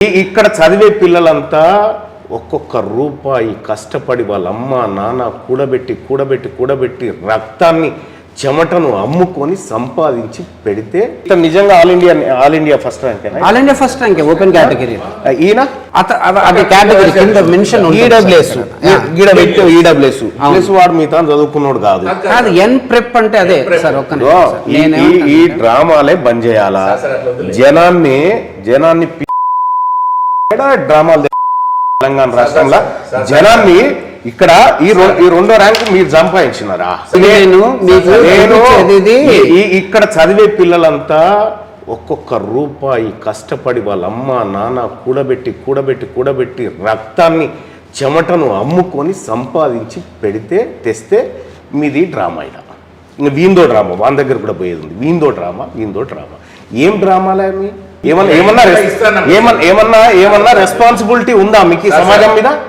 ఇక్కడ చదివే పిల్లలంతా ఒక్కొక్క రూపాయి కష్టపడి వాళ్ళ అమ్మ నాన్న కూడబెట్టి రక్తాన్ని చెమటను అమ్ముకొని సంపాదించి పెడితే నిజంగా all India first rank open category ఈయన అది కేటగిరీ కింద మెన్షన్ ఈడబ్ల్యూఎస్ వాడు మిగతా చదువుకున్నాడు కాదు ఎన్ ప్రెప్ అంటే అదే సార్. ఈ డ్రామాలే బంద్ చేయాలా? జనాన్ని డ్రామాలు తెలంగాణ రాష్ట్రంలో జనాన్ని ఇక్కడ ఈ రెండో ర్యాంకు మీరు సంపాదించినారా? ఇక్కడ చదివే పిల్లలంతా ఒక్కొక్క రూపాయి కష్టపడి వాళ్ళ అమ్మ నాన్న కూడబెట్టి రక్తాన్ని చెమటను అమ్ముకొని సంపాదించి తెస్తే మీది డ్రామా. ఇంకా వీందో డ్రామా వాని దగ్గర కూడా పోయేది ఉంది. వీందో డ్రామా ఏం డ్రామాలే మీ ఏమన్నా రెస్పాన్సిబిలిటీ ఉందా మీకు సమాజం మీద?